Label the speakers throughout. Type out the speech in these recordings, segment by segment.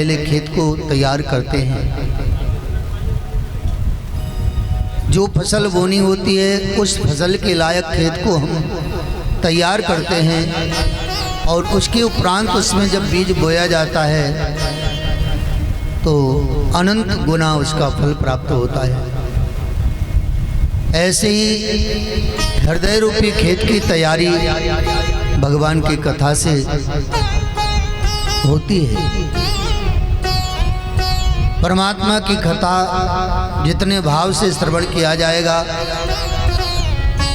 Speaker 1: पहले खेत को तैयार करते हैं। जो फसल बोनी होती है उस फसल के लायक खेत को हम तैयार करते हैं और उसके उपरांत उसमें जब बीज बोया जाता है तो अनंत गुना उसका फल प्राप्त होता है। ऐसे ही हृदय रूपी खेत की तैयारी भगवान की कथा से होती है। परमात्मा की कथा जितने भाव से श्रवण किया जाएगा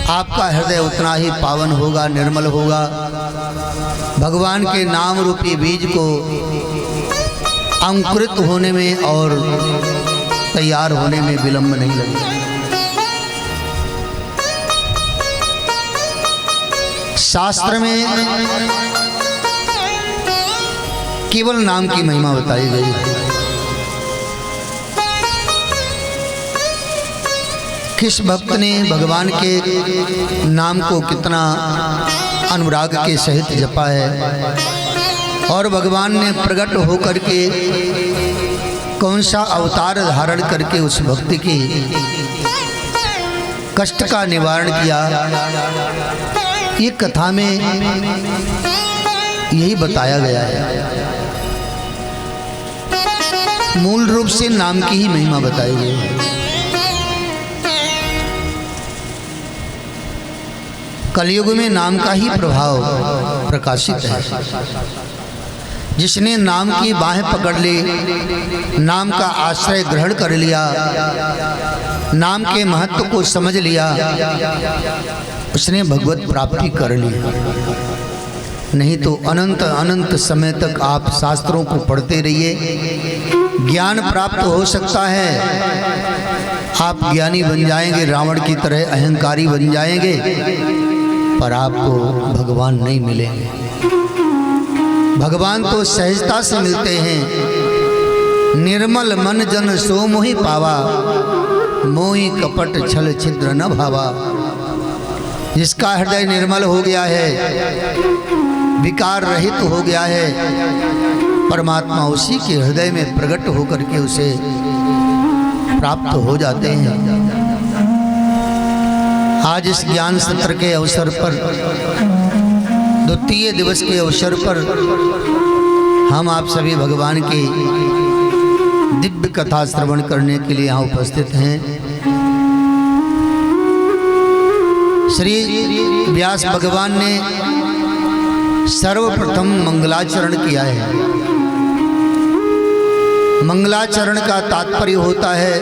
Speaker 1: आपका हृदय उतना ही पावन होगा, निर्मल होगा। भगवान के नाम रूपी बीज को अंकुरित होने में और तैयार होने में विलंब नहीं लगेगा। शास्त्र में केवल नाम की महिमा बताई गई है। किस भक्त ने भगवान के नाम को कितना अनुराग के सहित जपा है और भगवान ने प्रकट होकर के कौन सा अवतार धारण करके उस भक्ति की कष्ट का निवारण किया, ये कथा में यही बताया गया है। मूल रूप से नाम की ही महिमा बताई गई है। कलयुग में नाम का ही प्रभाव प्रकाशित है। जिसने नाम की बाहें पकड़ ली, नाम का आश्रय ग्रहण कर लिया, नाम के महत्व को समझ लिया, उसने भगवत प्राप्ति कर ली। नहीं तो अनंत अनंत समय तक आप शास्त्रों को पढ़ते रहिए, ज्ञान प्राप्त हो सकता है। आप ज्ञानी बन जाएंगे, रावण की तरह अहंकारी बन जाएंगे, पर आपको भगवान नहीं मिलेंगे। भगवान तो सहजता से मिलते हैं। निर्मल मन जन सो मोहि पावा, मोहि कपट छल छिद्र न भावा। जिसका हृदय निर्मल हो गया है, विकार रहित हो गया है, परमात्मा उसी के हृदय में प्रकट होकर के उसे प्राप्त हो जाते हैं। आज इस ज्ञान सत्र के अवसर पर, द्वितीय दिवस के अवसर पर हम आप सभी भगवान की दिव्य कथा श्रवण करने के लिए यहाँ उपस्थित हैं। श्री व्यास भगवान ने सर्वप्रथम मंगलाचरण किया है। मंगलाचरण का तात्पर्य होता है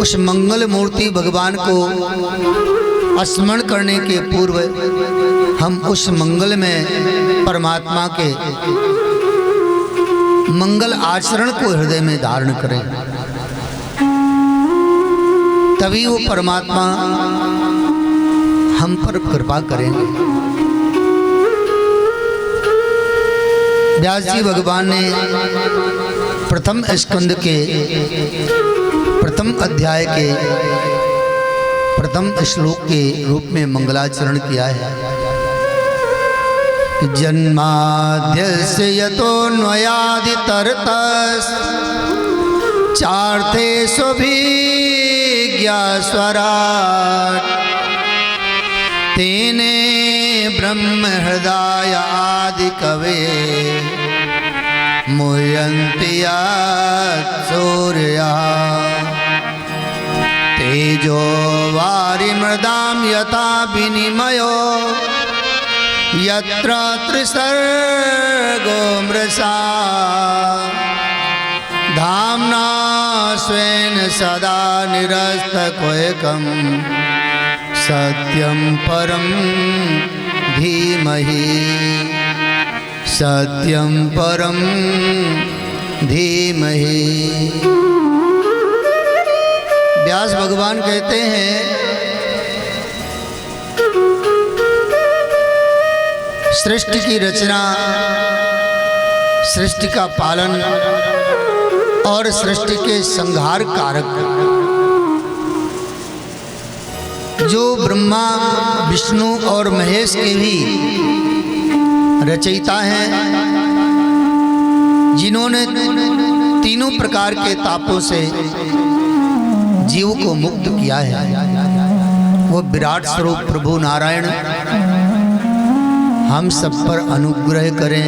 Speaker 1: उस मंगल मूर्ति भगवान को स्मरण करने के पूर्व हम उस मंगल में परमात्मा के मंगल आचरण को हृदय में धारण करें, तभी वो परमात्मा हम पर कृपा करेंगे। व्यास जी भगवान ने प्रथम स्कंद के प्रथम अध्याय के प्रथम श्लोक के रूप में मंगलाचरण किया है। जन्माद्यस्य यतोऽन्वयादितरतश्च चार्थेषु अभिज्ञा स्वराट् तेने ब्रह्म हृदय आदि कवे मुह्यन्ति सूर्या तेजो वारिमृदां यथा विनिमयो यत्र त्रिसर्गो मृषा धाम्ना स्वेन सदा निरस्तक्वैकं सत्यं परं धीमहि सत्यं परं धीमहि। व्यास भगवान कहते हैं सृष्टि की रचना, सृष्टि का पालन और सृष्टि के संहार कारक जो ब्रह्मा विष्णु और महेश के भी रचयिता हैं, जिन्होंने तीनों प्रकार के तापों से जीव को मुक्त किया है, वो विराट स्वरूप प्रभु नारायण हम सब पर अनुग्रह करें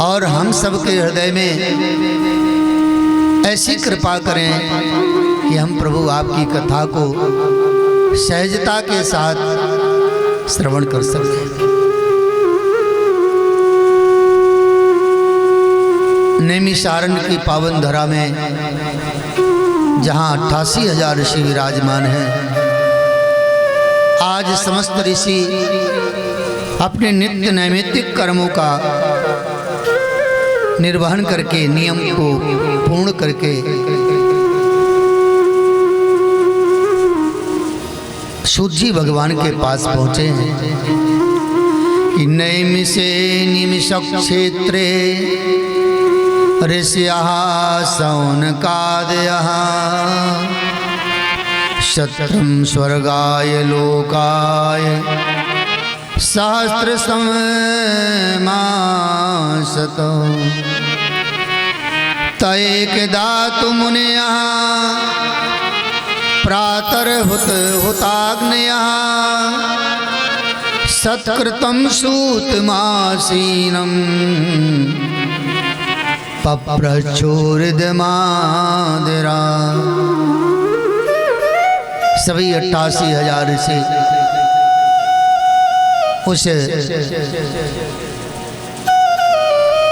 Speaker 1: और हम सब के हृदय में ऐसी कृपा करें कि हम प्रभु आपकी कथा को सहजता के साथ श्रवण कर सकें। नैमिषारण्य की पावन धरा में जहाँ 88,000 ऋषि विराजमान हैं, आज समस्त ऋषि अपने नित्य नैमित्तिक कर्मों का निर्वहन करके, नियम को पूर्ण करके सूजी भगवान के पास पहुँचे हैं कि नैमिषे निमिष क्षेत्रे ऋषयः सौनकादयः शत्रं स्वर्गाय लोकाय सहस्रसमासतो तैकदातु मुनयः प्रातर्हुताग्नयः सत्कृतं सूतमासीनं पप्रचोरिदमादिरा। सभी 88,000 से उस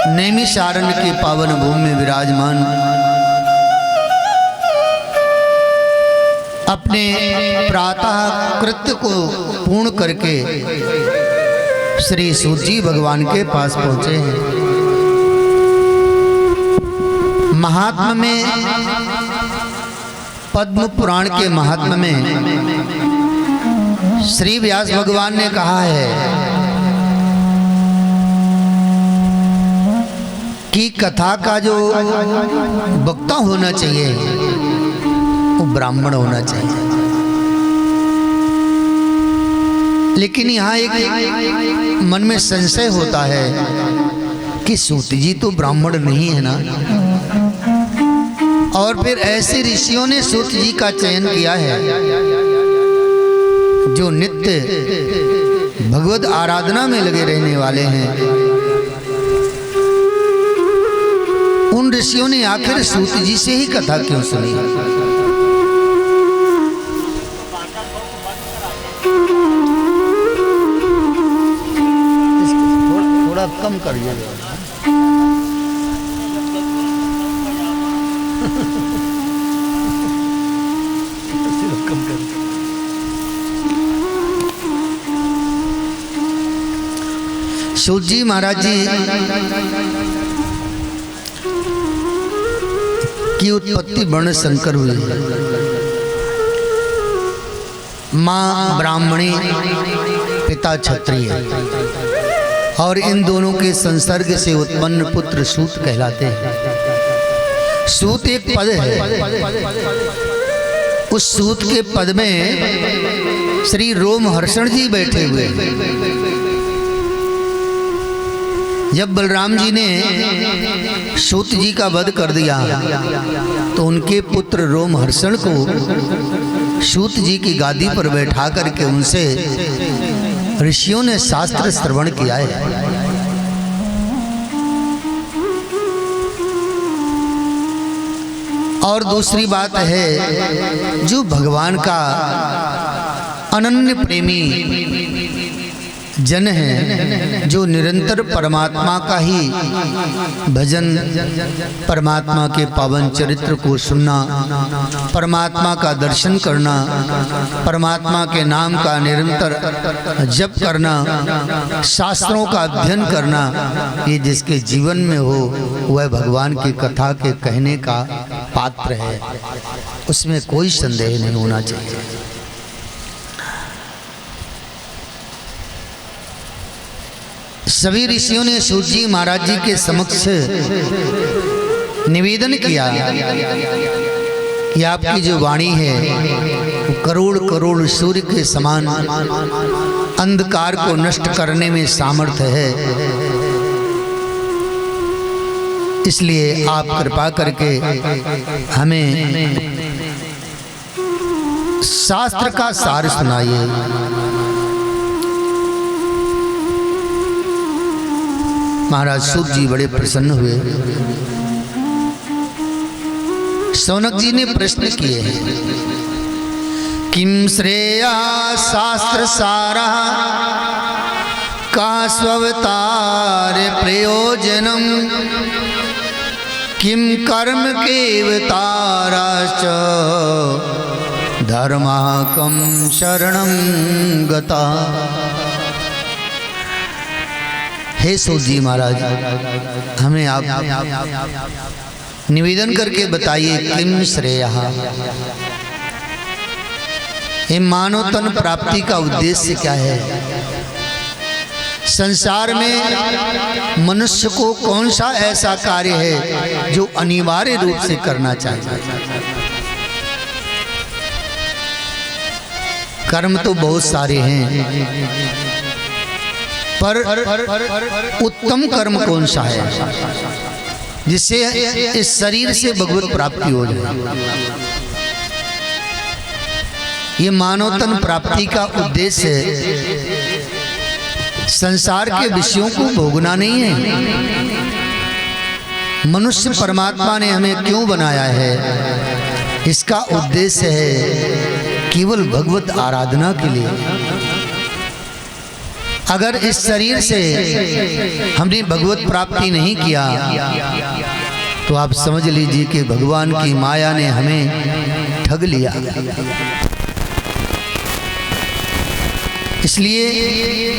Speaker 1: नैमिषारण्य की पावन भूमि में विराजमान अपने प्रातः कृत्य को पूर्ण करके श्री सूत जी भगवान के पास पहुंचे हैं। महात्मा में, पद्म पुराण के महात्मा में श्री व्यास भगवान ने कहा है कि कथा का जो वक्ता होना चाहिए वो ब्राह्मण होना चाहिए। लेकिन यहाँ एक मन में संशय होता है कि सूत जी तो ब्राह्मण नहीं है ना, और फिर ऐसे ऋषियों ने सूत जी का चयन किया है जो नित्य भगवत आराधना में लगे रहने वाले हैं। उन ऋषियों ने आखिर सूत जी से ही कथा क्यों सुनी? थोड़ा कम करिए। सूत जी महाराज जी की उत्पत्ति वर्ण संकर हुई। माँ ब्राह्मणी, पिता क्षत्रिय, और इन दोनों के संसर्ग से उत्पन्न पुत्र सूत कहलाते हैं। सूत एक पद है। उस सूत के पद में श्री रोमहर्षण जी बैठे हुए। जब बलराम जी ने सूत जी का वध कर दिया तो उनके पुत्र रोमहर्षण को सूत जी की गादी पर बैठा करके उनसे ऋषियों ने शास्त्र श्रवण किया है। और दूसरी बात है, जो भगवान का अनन्य प्रेमी जन है, जो निरंतर परमात्मा का ही भजन, परमात्मा के पावन चरित्र को सुनना, परमात्मा का दर्शन करना, परमात्मा के नाम का निरंतर जप करना, शास्त्रों का अध्ययन करना, ये जिसके जीवन में हो वह भगवान की कथा के कहने का पात्र है, उसमें कोई संदेह नहीं होना चाहिए। सभी ऋषियों ने सूत जी महाराज जी के समक्ष निवेदन किया कि आपकी जो वाणी है वो करोड़ करोड़ सूर्य के समान अंधकार को नष्ट करने में सामर्थ्य है। इसलिए आप कृपा करके हमें शास्त्र का सार सुनाइए। महाराज सूत जी बड़े प्रसन्न हुए। शौनक जी ने प्रश्न किए हैं, किम श्रेया शास्त्र सारा का स्ववतार प्रयोजनम किम कर्म केवताराश्च धर्माकम शरणं गता। हे सूत जी महाराज, हमें आप निवेदन करके बताइए, किम श्रेया, ये मानव तन प्राप्ति का उद्देश्य क्या है? संसार में मनुष्य को कौन सा ऐसा कार्य है जो अनिवार्य रूप से करना चाहिए? कर्म तो बहुत सारे हैं, पर उत्तम कर्म कौन सा है जिससे इस शरीर से भगवत प्राप्ति हो जाए? ये मानव तन प्राप्ति का उद्देश्य संसार के विषयों को भोगना नहीं है। मनुष्य परमात्मा ने हमें क्यों बनाया है? इसका उद्देश्य है केवल भगवत आराधना के लिए। अगर इस शरीर से हमने भगवत प्राप्ति नहीं किया तो आप समझ लीजिए कि भगवान की माया ने हमें ठग लिया। इसलिए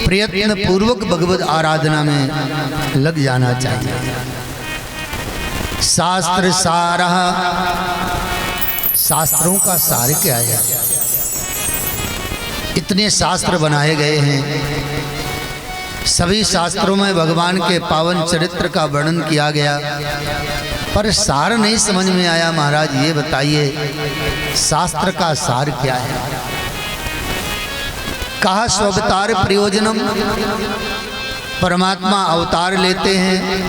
Speaker 1: प्रयत्न पूर्वक भगवत आराधना में लग जाना चाहिए। शास्त्र सारः, शास्त्रों का सार क्या है? इतने शास्त्र बनाए गए हैं, सभी शास्त्रों में भगवान के पावन चरित्र का वर्णन किया गया, पर सार नहीं समझ में आया। महाराज ये बताइए, शास्त्र का सार क्या है? कहा स्वावतार प्रयोजनम, परमात्मा अवतार लेते हैं,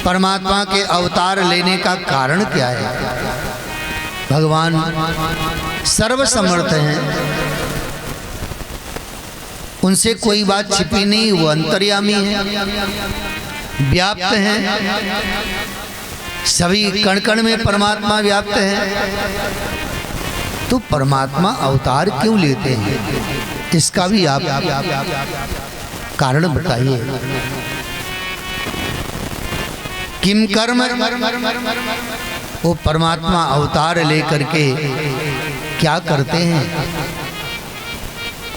Speaker 1: परमात्मा के अवतार लेने का कारण क्या है? भगवान सर्वसमर्थ हैं, उनसे कोई बात छिपी नहीं, वो अंतर्यामी है, व्याप्त हैं, सभी कण कण में परमात्मा व्याप्त है। तो परमात्मा अवतार क्यों लेते हैं, इसका भी आप कारण बताइए। किम कर्म, वो परमात्मा अवतार लेकर के क्या करते हैं?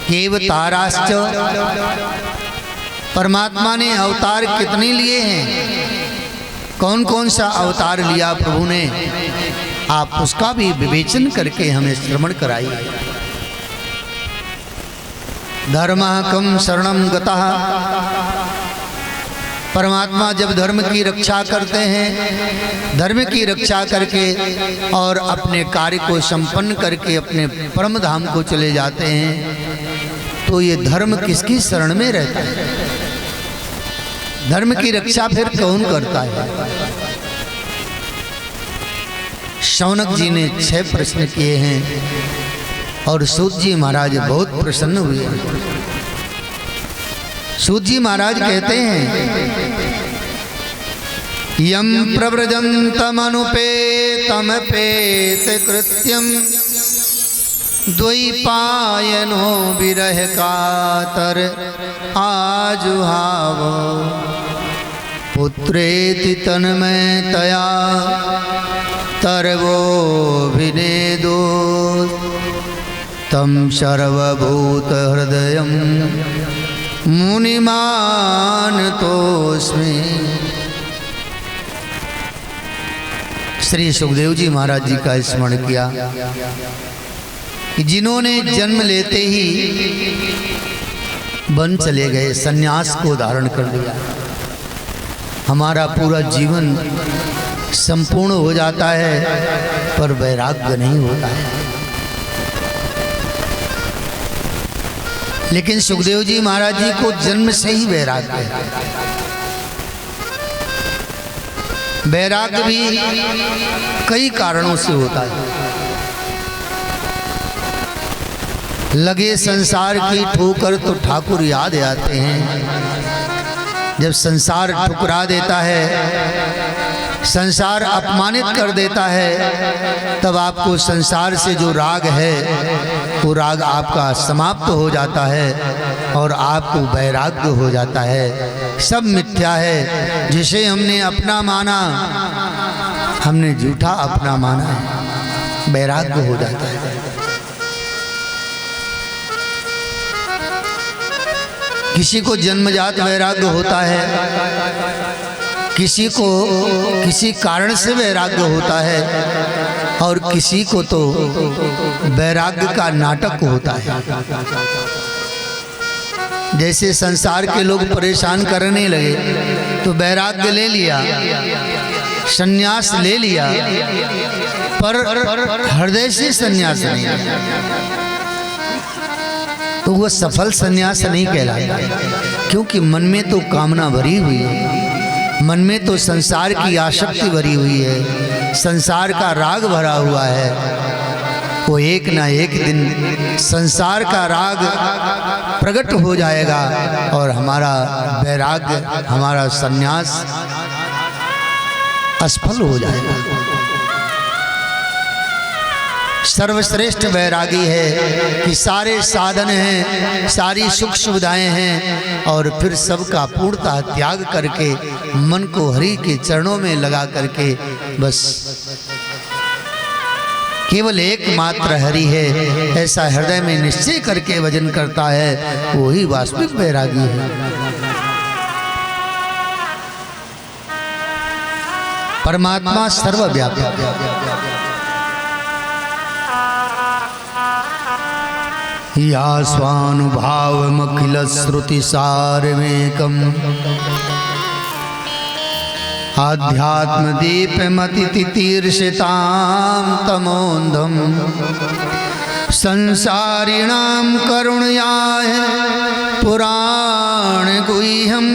Speaker 1: केवताराश्च, परमात्मा ने अवतार कितने लिए हैं? कौन कौन सा अवतार लिया प्रभु ने? आप उसका भी विवेचन करके हमें श्रवण कराइए। धर्माकम शरणं गतः, परमात्मा जब धर्म की रक्षा करते हैं, धर्म की रक्षा करके और अपने कार्य को संपन्न करके अपने परम धाम को चले जाते हैं, तो ये धर्म किसकी शरण में रहता है? धर्म की रक्षा फिर कौन करता है? शौनक जी ने 6 प्रश्न किए हैं और सूत जी महाराज बहुत प्रसन्न हुए। सूत जी महाराज कहते हैं, यम प्रव्रजन्तमनुपेतम पेत कृत्यम द्वैपायनो विरह कातर आजुहाव पुत्रेति तन्मयतया तरवो विनेदो तम सर्वभूत हृदयं मुनिमानतोस्मि। श्री सुखदेव जी महाराज जी का स्मरण किया कि जिन्होंने जन्म लेते ही वन चले गए, सन्यास को धारण कर लिया। हमारा पूरा जीवन संपूर्ण हो जाता है पर वैराग्य नहीं होता है। लेकिन सुखदेव जी महाराज जी को जन्म से ही वैराग्य है। वैराग्य भी कई कारणों से होता है। लगे संसार की ठोकर तो ठाकुर याद आते हैं। जब संसार ठुकरा देता है, संसार अपमानित कर देता है, तब आपको संसार से जो राग है वो राग आपका समाप्त हो जाता है और आपको वैराग्य हो जाता है। सब मिथ्या है, जिसे हमने अपना माना हमने झूठा अपना माना है, वैराग्य हो जाता है। किसी को जन्मजात वैराग्य होता है, किसी को किसी कारण से वैराग्य होता है और किसी को तो वैराग्य का नाटक होता है। जैसे संसार के लोग परेशान करने लगे तो वैराग्य ले लिया, संन्यास ले लिया, पर हृदय से संन्यास नहीं लिया तो वह सफल संन्यास नहीं कहलाता, क्योंकि मन में तो कामना भरी हुई है, मन में तो संसार की आसक्ति भरी हुई है, संसार का राग भरा हुआ है। वो एक ना एक दिन संसार का राग प्रकट हो जाएगा और हमारा वैराग्य, हमारा संन्यास असफल हो जाएगा। सर्वश्रेष्ठ वैरागी है कि सारे साधन हैं, सारी सुख सुविधाएं हैं और फिर सबका पूर्णतः त्याग करके मन को हरि के चरणों में लगा करके बस केवल एकमात्र हरि है ऐसा हृदय में निश्चय करके भजन करता है, वही वास्तविक वैरागी है। परमात्मा सर्वव्यापी है। या स्वानुभावमखिल श्रुति सारमेकम् आध्यात्म दीपमतितीर्षितां तमोन्धम् संसारिणां करुणयाय पुराण गुह्यं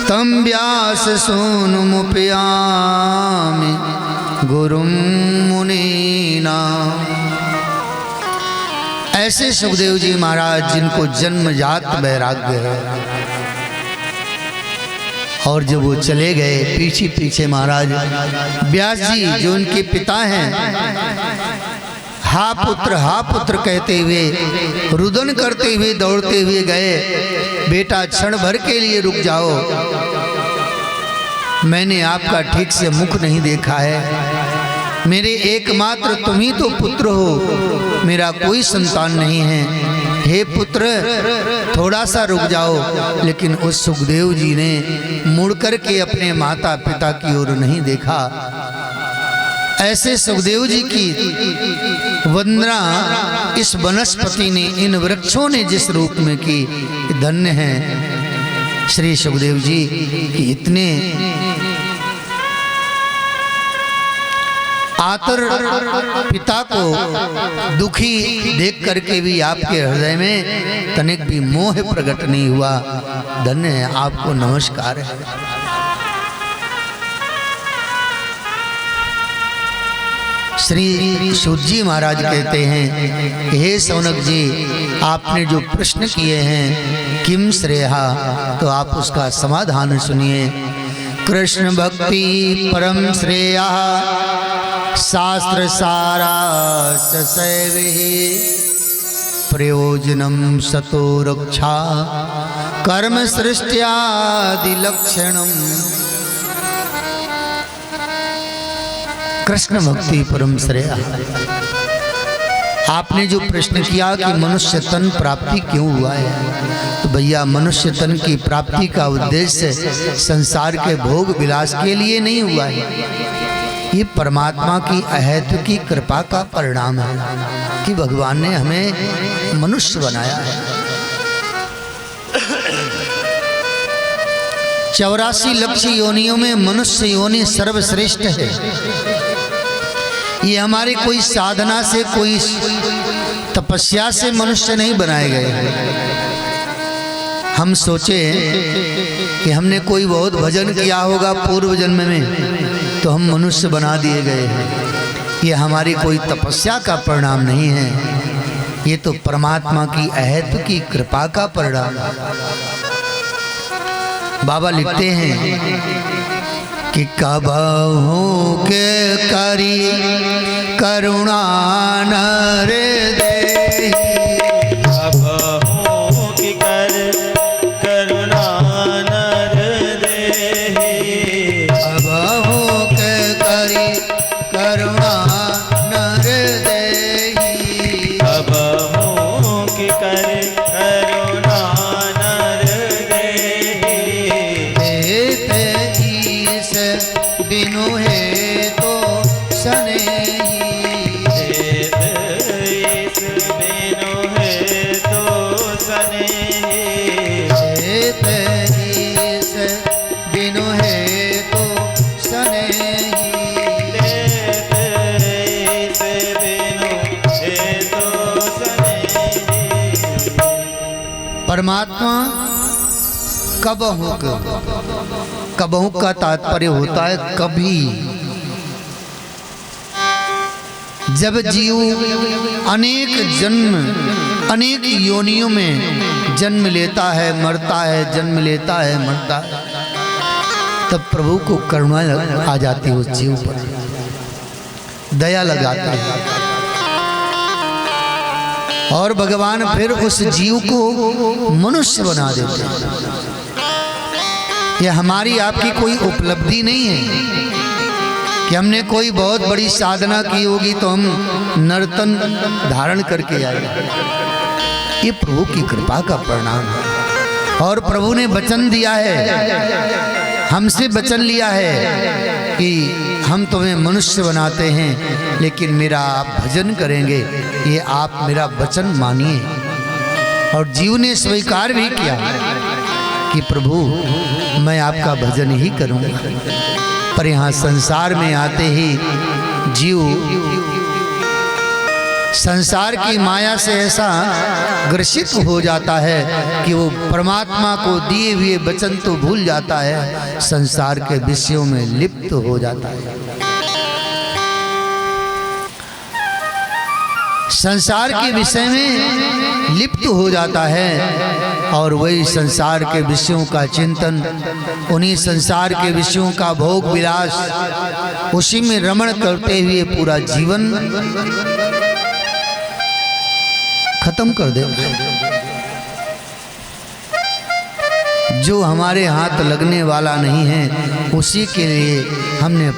Speaker 1: तं व्यास सूनुमुपयामि गुरुं मुनीनाम्। ऐसे सुखदेव जी महाराज जिनको जन्मजात वैराग्य है और जब वो चले गए पीछे पीछे महाराज व्यास जी जो उनके पिता हैं, हा पुत्र कहते हुए रुदन करते हुए दौड़ते हुए गए। बेटा क्षण भर के लिए रुक जाओ, मैंने आपका ठीक से मुख नहीं देखा है, मेरे एकमात्र तुम ही तो पुत्र हो, मेरा कोई संतान नहीं है। हे पुत्र थोड़ा सा रुक जाओ। लेकिन उस सुखदेव जी ने मुड़ कर के अपने माता पिता की ओर नहीं देखा। ऐसे सुखदेव जी की वंदना इस वनस्पति ने, इन वृक्षों ने जिस रूप में की, धन्य है श्री सुखदेव जी कि इतने आतर पिता को दुखी देख करके भी आपके हृदय में तनिक भी मोह प्रकट नहीं हुआ। धन्य है, आपको नमस्कार है। श्री सूत जी महाराज कहते हैं, हे सौनक जी आपने जो प्रश्न किए हैं किम श्रेया, तो आप उसका समाधान सुनिए। कृष्ण भक्ति परम श्रेया शास्त्र साराश्च सैविः प्रयोजनम सतो रक्षा कर्म सृष्ट्यादि लक्षणम। कृष्ण भक्ति परम श्रेया। आपने जो प्रश्न किया कि मनुष्य तन प्राप्ति क्यों हुआ है, तो भैया मनुष्य तन की प्राप्ति का उद्देश्य संसार के भोग विलास के लिए नहीं हुआ है, ये परमात्मा की अहेतु की कृपा का परिणाम है कि भगवान ने हमें मनुष्य बनाया है। 84 लाख योनियों में मनुष्य योनि सर्वश्रेष्ठ है। ये हमारी कोई साधना से, कोई तपस्या से मनुष्य नहीं बनाए गए। हम सोचे कि हमने कोई बहुत भजन किया होगा पूर्व जन्म में तो हम मनुष्य बना दिए गए हैं। ये हमारी कोई तपस्या का परिणाम नहीं है, ये तो परमात्मा की अहेतु की कृपा का परिणाम। बाबा लिखते हैं कि कबहू के करी करुणा नर देहि,
Speaker 2: कबहू की करुणा नर देहि,
Speaker 1: कबहू के करी करुणा नर देहि,
Speaker 2: कबहू की करुणा नर देहि,
Speaker 1: बिनु है तो सनेही,
Speaker 2: बिनु है तो सनेही,
Speaker 1: बिनु है तो सनेही,
Speaker 2: बिनु है तो सनेही।
Speaker 1: परमात्मा कबहू का तात्पर्य होता है कभी। जब जीव अनेक जन्म अनेक योनियों में जन्म लेता है मरता है, जन्म लेता है मरता है, तब प्रभु को करुणा आ जाती है, उस जीव पर दया लगाता है और भगवान फिर उस जीव को मनुष्य बना देते हैं। यह हमारी आपकी कोई उपलब्धि नहीं है कि हमने कोई बहुत बड़ी साधना की होगी तो हम नर्तन धारण करके आए। ये प्रभु की कृपा का परिणाम है और प्रभु ने वचन दिया है, हमसे वचन लिया है कि हम तुम्हें मनुष्य बनाते हैं लेकिन मेरा आप भजन करेंगे, ये आप मेरा वचन मानिए। और जीव ने स्वीकार भी किया कि प्रभु मैं आपका भजन ही करूंगा। पर यहाँ संसार में आते ही जीव संसार की माया से ऐसा ग्रसित हो जाता है कि वो परमात्मा को दिए हुए वचन तो भूल जाता है, संसार के विषयों में लिप्त हो जाता है। संसार के विषय में लिप्त हो जाता है और वही संसार के विषयों का चिंतन, उन्हीं संसार के विषयों का भोग विलास, उसी में रमण करते हुए पूरा जीवन खत्म कर दे। जो हमारे हाथ लगने वाला नहीं है उसी के लिए हमने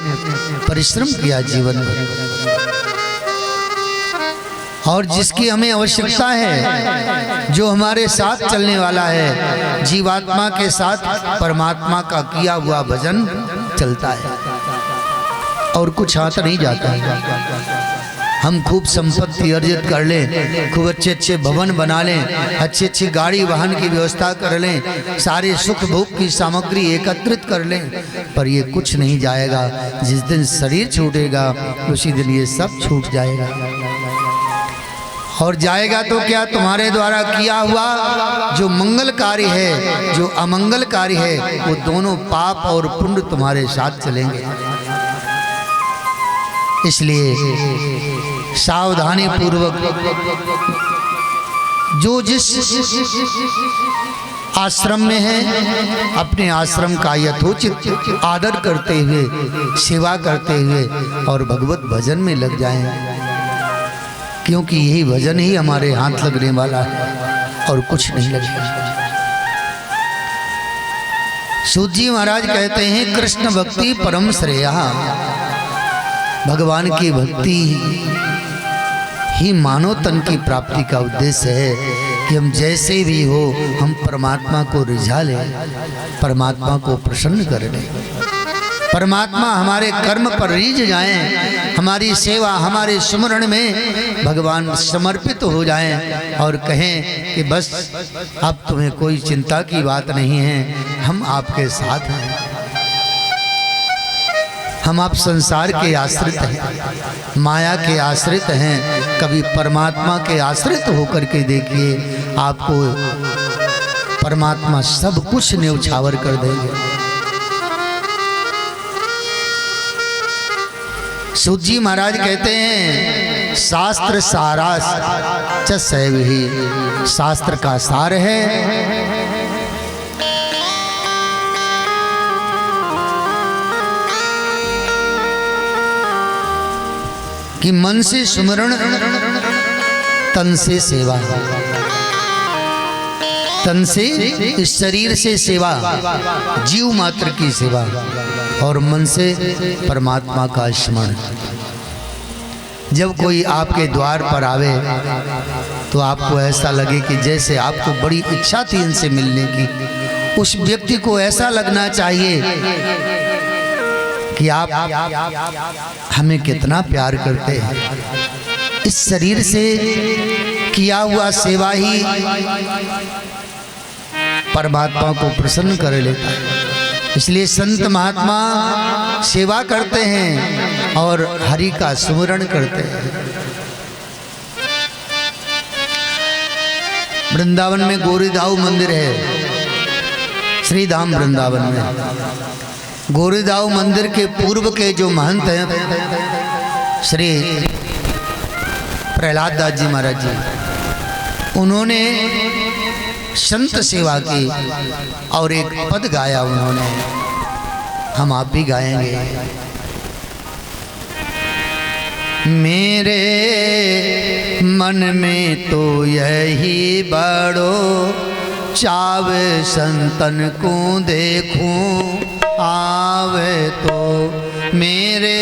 Speaker 1: परिश्रम किया जीवन में, और जिसकी हमें आवश्यकता है, जो हमारे साथ चलने वाला है, जीवात्मा के साथ परमात्मा का किया हुआ भजन चलता है और कुछ हाथ नहीं जाता है। हम खूब संपत्ति अर्जित कर लें, खूब अच्छे अच्छे भवन बना लें, अच्छी अच्छी गाड़ी वाहन की व्यवस्था कर लें, सारे सुख भोग की सामग्री एकत्रित कर लें, पर ये कुछ नहीं जाएगा। जिस दिन शरीर छूटेगा उसी दिन ये सब छूट जाएगा। और जाएगा तो क्या, तुम्हारे द्वारा किया हुआ जो मंगल कार्य है, जो अमंगल कार्य है, वो दोनों पाप और पुण्य तुम्हारे साथ चलेंगे। इसलिए सावधानी पूर्वक जो जिस आश्रम में है अपने आश्रम का यथोचित आदर करते हुए, सेवा करते हुए और भगवत भजन में लग जाएं, क्योंकि यही भजन ही हमारे हाथ लगने वाला है और कुछ नहीं लगेगा। सूत जी महाराज कहते हैं कृष्ण भक्ति परम श्रेया, भगवान की भक्ति ही मानव तन की प्राप्ति का उद्देश्य है कि हम जैसे भी हो हम परमात्मा को रिझा लें, परमात्मा को प्रसन्न कर लें, परमात्मा हमारे कर्म पर रीझ जाएं, हमारी सेवा हमारे सुमरण में भगवान समर्पित हो जाएं और कहें कि बस अब तुम्हें कोई चिंता की बात नहीं है, हम आपके साथ हैं। हम आप संसार के आश्रित हैं, माया के आश्रित हैं, कभी परमात्मा के आश्रित होकर के देखिए, आपको परमात्मा सब कुछ न्यौछावर कर देंगे। सूत जी महाराज कहते हैं शास्त्र सारास च सैव ही, शास्त्र का सार है कि मन से सुमरण, तन से सेवा, तन से इस शरीर से सेवा, जीव मात्र की सेवा, और मन से परमात्मा का स्मरण। जब कोई आपके द्वार पर आवे तो आपको ऐसा लगे कि जैसे आपको बड़ी इच्छा थी इनसे मिलने की, उस व्यक्ति को ऐसा लगना चाहिए कि आप हमें कितना प्यार करते हैं। इस शरीर से किया हुआ सेवा ही परमात्मा को प्रसन्न कर लेता है। इसलिए संत महात्मा सेवा करते हैं और हरि का सुमिरन करते हैं। वृंदावन में गोरीदाऊ मंदिर है, श्री धाम वृंदावन में। गोरीदाऊ मंदिर के पूर्व के जो महंत हैं श्री प्रहलाद दास जी महाराज जी, उन्होंने संत सेवा की और एक पद गाया उन्होंने, हम आप भी गाएंगे। मेरे मन में तो यही बड़ो चावे संतन को देखूं आवे तो, मेरे